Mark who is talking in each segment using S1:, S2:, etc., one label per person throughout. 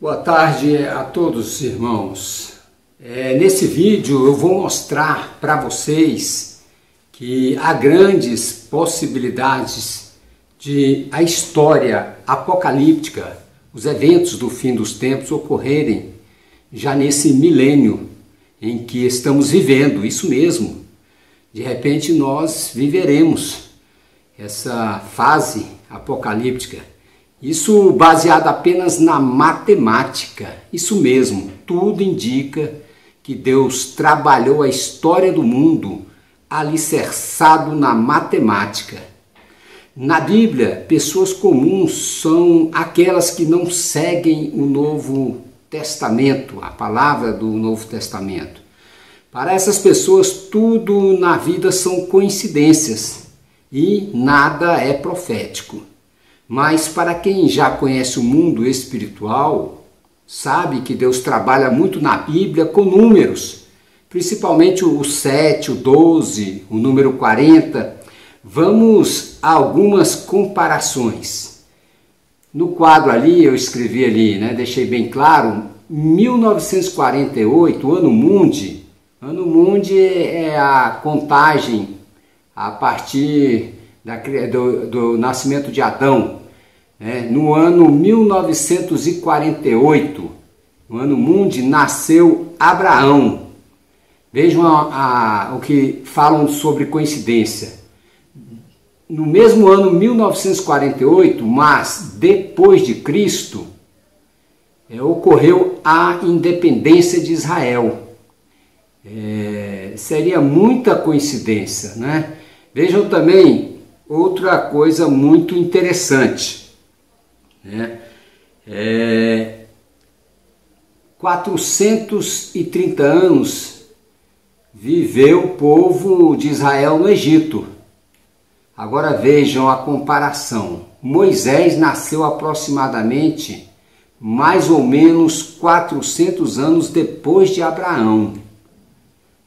S1: Boa tarde a todos, irmãos. Nesse vídeo eu vou mostrar para vocês que há grandes possibilidades de a história apocalíptica, os eventos do fim dos tempos ocorrerem já nesse milênio em que estamos vivendo, isso mesmo. De repente nós viveremos essa fase apocalíptica. Isso baseado apenas na matemática. Isso mesmo, tudo indica que Deus trabalhou a história do mundo alicerçado na matemática. Na Bíblia, pessoas comuns são aquelas que não seguem o Novo Testamento, a palavra do Novo Testamento. Para essas pessoas, tudo na vida são coincidências e nada é profético. Mas para quem já conhece o mundo espiritual, sabe que Deus trabalha muito na Bíblia com números, principalmente o 7, o 12, o número 40. Vamos a algumas comparações. No quadro ali, eu escrevi ali, deixei bem claro, 1948, ano Mundi. Ano Mundi é a contagem a partir do nascimento de Adão. No ano 1948, no ano Mundi, nasceu Abraão. Vejam o que falam sobre coincidência. No mesmo ano 1948, mas depois de Cristo, ocorreu a independência de Israel. Seria muita coincidência, né? Vejam também outra coisa muito interessante. 430 anos viveu o povo de Israel no Egito. Agora vejam a comparação. Moisés nasceu aproximadamente mais ou menos 400 anos depois de Abraão.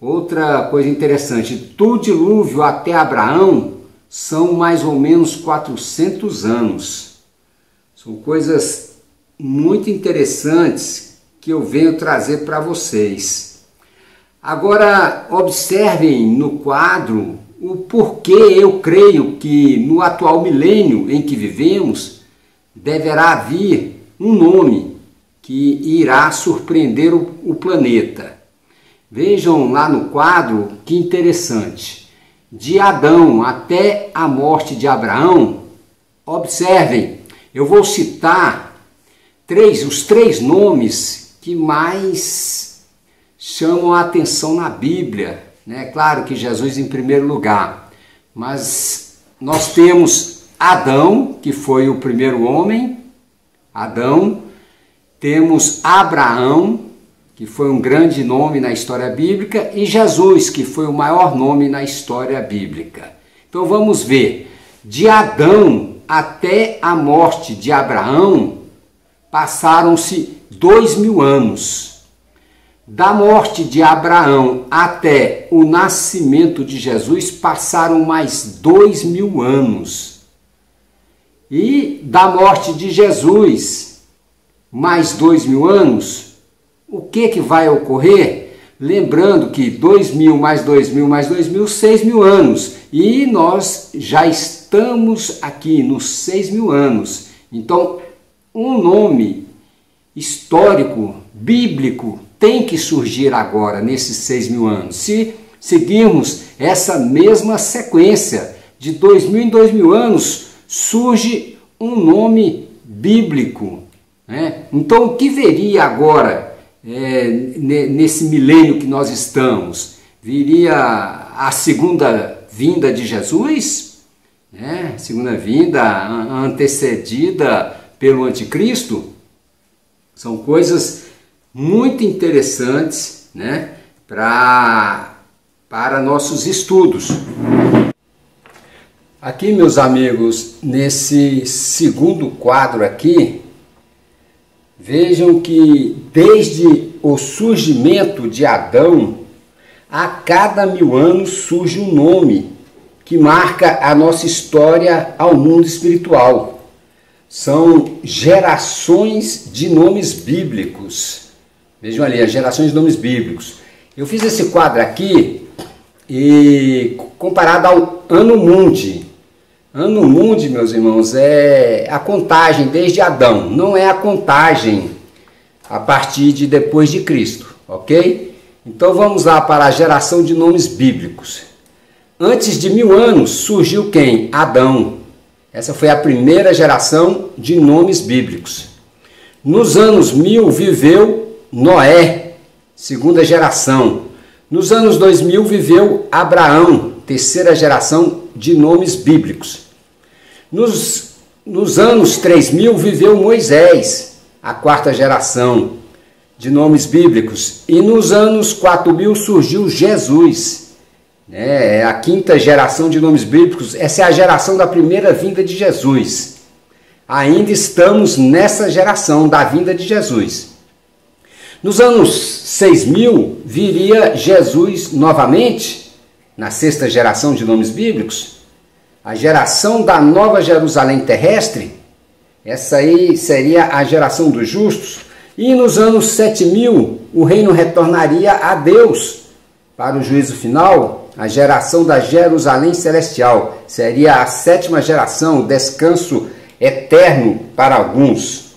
S1: Outra coisa interessante, do dilúvio até Abraão são mais ou menos 400 anos. São coisas muito interessantes que eu venho trazer para vocês. Agora, observem no quadro o porquê eu creio que no atual milênio em que vivemos deverá vir um nome que irá surpreender o planeta. Vejam lá no quadro que interessante. De Adão até a morte de Abraão, observem, eu vou citar os três nomes que mais chamam a atenção na Bíblia. Claro que Jesus em primeiro lugar, mas nós temos Adão, que foi o primeiro homem, Adão, temos Abraão, que foi um grande nome na história bíblica, e Jesus, que foi o maior nome na história bíblica. Então vamos ver, de Adão até a morte de Abraão, passaram-se 2000 anos. Da morte de Abraão até o nascimento de Jesus, passaram mais 2000 anos. E da morte de Jesus, mais 2000 anos, o que vai ocorrer? Lembrando que 2000 mais 2000 mais 2000, 6.000 anos. E nós já estamos aqui nos 6.000 anos. Então, um nome histórico, bíblico, tem que surgir agora, nesses 6.000 anos. Se seguirmos essa mesma sequência, de 2000 em 2000 anos, surge um nome bíblico. Então, o que veria agora? Nesse milênio que nós estamos, viria a segunda vinda de Jesus, segunda vinda antecedida pelo anticristo. São coisas muito interessantes, para nossos estudos. Aqui, meus amigos, nesse segundo quadro aqui, vejam que desde o surgimento de Adão, a cada 1000 anos surge um nome que marca a nossa história ao mundo espiritual. são gerações de nomes bíblicos. Vejam ali, as gerações de nomes bíblicos. Eu fiz esse quadro aqui e comparado ao Anno Mundi. Anno Mundi, meus irmãos, é a contagem desde Adão, não é a contagem a partir de depois de Cristo, ok? Então vamos lá para a geração de nomes bíblicos. Antes de 1000 anos surgiu quem? Adão. Essa foi a primeira geração de nomes bíblicos. Nos anos 1000 viveu Noé, segunda geração. Nos anos 2000 viveu Abraão, terceira geração de nomes bíblicos. Nos anos 3000 viveu Moisés, a quarta geração de nomes bíblicos. E nos anos 4000 surgiu Jesus, né? A quinta geração de nomes bíblicos. Essa é a geração da primeira vinda de Jesus. Ainda estamos nessa geração da vinda de Jesus. Nos anos 6000 viria Jesus novamente, na sexta geração de nomes bíblicos, a geração da Nova Jerusalém terrestre. Essa aí seria a geração dos justos. E nos anos 7000 o reino retornaria a Deus para o juízo final. A geração da Jerusalém celestial seria a sétima geração, o descanso eterno para alguns.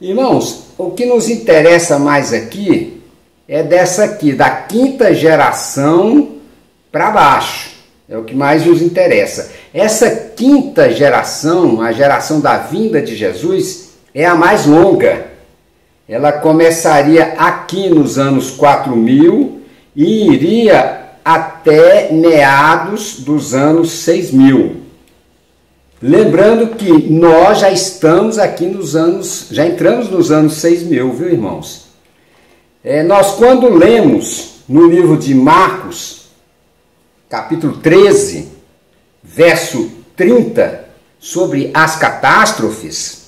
S1: Irmãos, o que nos interessa mais aqui é dessa aqui, da quinta geração para baixo. É o que mais nos interessa. Essa quinta geração, a geração da vinda de Jesus, é a mais longa. Ela começaria aqui nos anos 4000 e iria até meados dos anos 6000. Lembrando que nós já estamos aqui já entramos nos anos 6000, viu, irmãos? Nós quando lemos no livro de Marcos, capítulo 13, verso 30, sobre as catástrofes,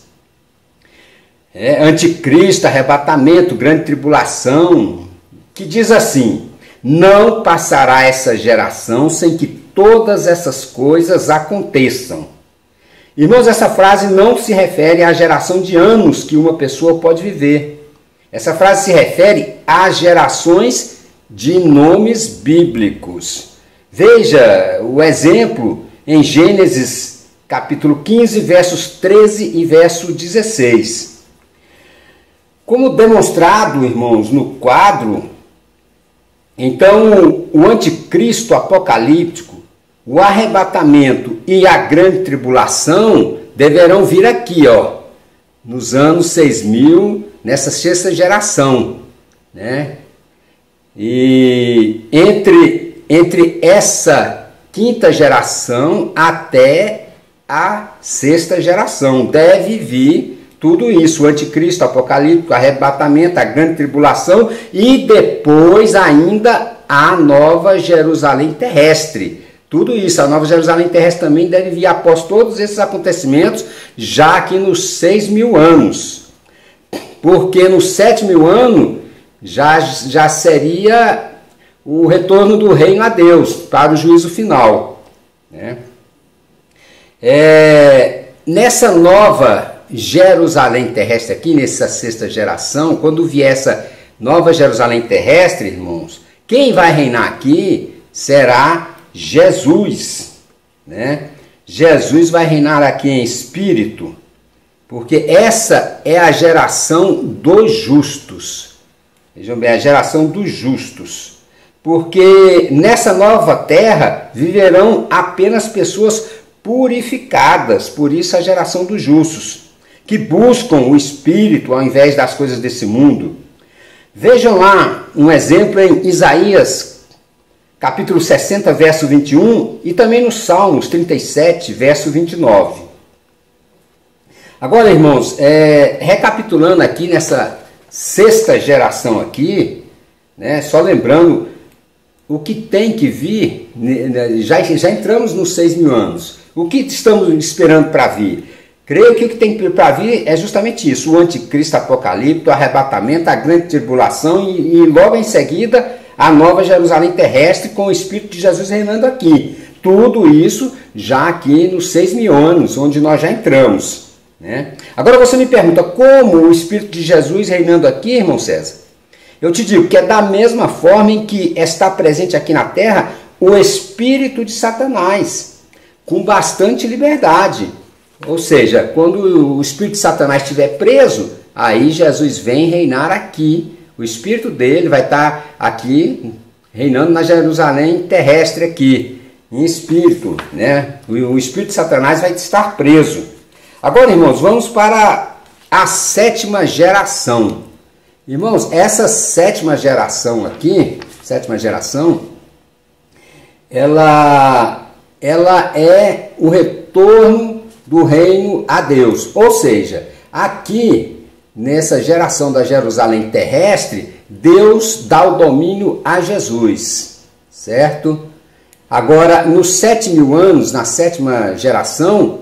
S1: anticristo, arrebatamento, grande tribulação, que diz assim: não passará essa geração sem que todas essas coisas aconteçam. Irmãos, essa frase não se refere à geração de anos que uma pessoa pode viver. Essa frase se refere às gerações de nomes bíblicos. Veja o exemplo em Gênesis capítulo 15, versos 13 e verso 16. Como demonstrado, irmãos, no quadro, então o anticristo apocalíptico, o arrebatamento e a grande tribulação deverão vir aqui, nos anos 6000, nessa sexta geração, né? E entre essa quinta geração até a sexta geração deve vir tudo isso: o anticristo apocalíptico, o arrebatamento, a grande tribulação e depois ainda a Nova Jerusalém terrestre. Tudo isso, a Nova Jerusalém terrestre também deve vir após todos esses acontecimentos, já aqui nos 6000 anos. Porque no 7000 ano já seria o retorno do reino a Deus, para o juízo final, né? Nessa Nova Jerusalém terrestre aqui, nessa sexta geração, quando vier essa Nova Jerusalém terrestre, irmãos, quem vai reinar aqui será Jesus, né? Jesus vai reinar aqui em espírito, porque essa é a geração dos justos. Vejam bem, a geração dos justos. Porque nessa nova terra viverão apenas pessoas purificadas, por isso a geração dos justos, que buscam o espírito ao invés das coisas desse mundo. Vejam lá um exemplo em Isaías capítulo 60, verso 21, e também no Salmos 37, verso 29. Agora, irmãos, recapitulando aqui nessa sexta geração aqui, né, só lembrando o que tem que vir, já entramos nos 6000 anos. O que estamos esperando para vir? Creio que o que tem para vir é justamente isso: o anticristo apocalíptico, o arrebatamento, a grande tribulação e logo em seguida a Nova Jerusalém terrestre com o Espírito de Jesus reinando aqui. Tudo isso já aqui nos 6000 anos, onde nós já entramos. né? Agora você me pergunta, como o Espírito de Jesus reinando aqui, irmão César? Eu te digo que é da mesma forma em que está presente aqui na terra o espírito de Satanás, com bastante liberdade. Ou seja, quando o espírito de Satanás estiver preso, aí Jesus vem reinar aqui. O espírito dele vai estar aqui, reinando na Jerusalém terrestre aqui, em espírito, né? O espírito de Satanás vai estar preso. Agora, irmãos, vamos para a 7ª geração. Irmãos, essa 7ª geração aqui, 7ª geração, ela é o retorno do reino a Deus. Ou seja, aqui, nessa geração da Jerusalém terrestre, Deus dá o domínio a Jesus, certo? Agora, nos 7.000 anos, na 7ª geração,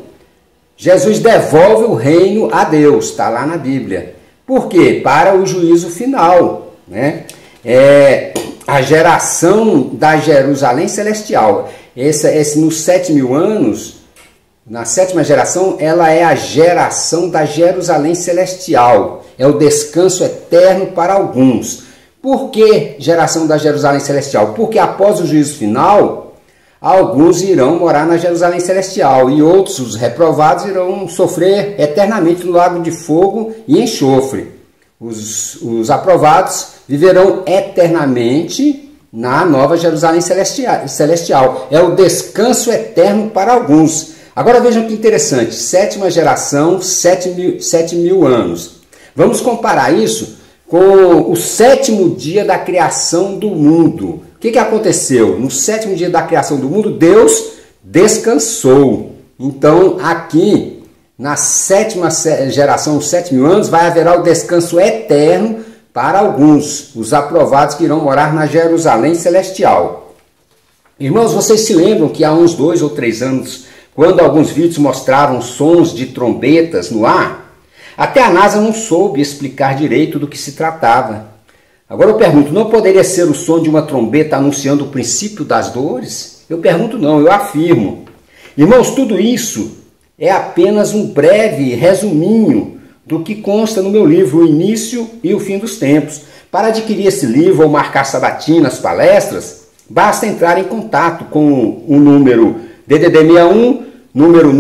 S1: Jesus devolve o reino a Deus, está lá na Bíblia. Por quê? Para o juízo final, né? A geração da Jerusalém celestial. Nos 7.000 anos, na 7ª geração, ela é a geração da Jerusalém celestial. É o descanso eterno para alguns. Por que geração da Jerusalém celestial? Porque após o juízo final, alguns irão morar na Jerusalém celestial e outros, os reprovados, irão sofrer eternamente no lago de fogo e enxofre. Os aprovados viverão eternamente na nova Jerusalém celestial. É o descanso eterno para alguns. Agora vejam que interessante, 7ª geração, 7.000 anos. Vamos comparar isso com o 7º dia da criação do mundo. O que aconteceu? No 7º dia da criação do mundo, Deus descansou. Então, aqui, na 7ª geração, os 7.000 anos, vai haver o descanso eterno para alguns, os aprovados que irão morar na Jerusalém celestial. Irmãos, vocês se lembram que há uns 2 ou 3 anos, quando alguns vídeos mostravam sons de trombetas no ar, até a NASA não soube explicar direito do que se tratava. Agora eu pergunto, não poderia ser o som de uma trombeta anunciando o princípio das dores? Eu pergunto não, eu afirmo. Irmãos, tudo isso é apenas um breve resuminho do que consta no meu livro, O Início e o Fim dos Tempos. Para adquirir esse livro ou marcar sabatinas, palestras, basta entrar em contato com o número DDD 61, número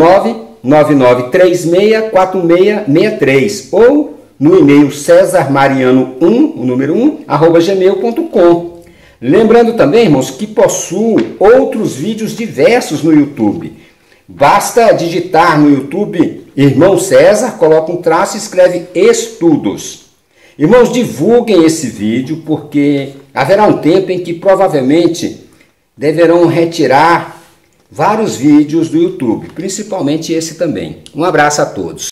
S1: 999364663 ou no e-mail cesarmariano1, o número 1, @gmail.com. Lembrando também, irmãos, que possuo outros vídeos diversos no YouTube. Basta digitar no YouTube Irmão César, coloca um traço e escreve estudos. Irmãos, divulguem esse vídeo porque haverá um tempo em que provavelmente deverão retirar vários vídeos do YouTube, principalmente esse também. Um abraço a todos.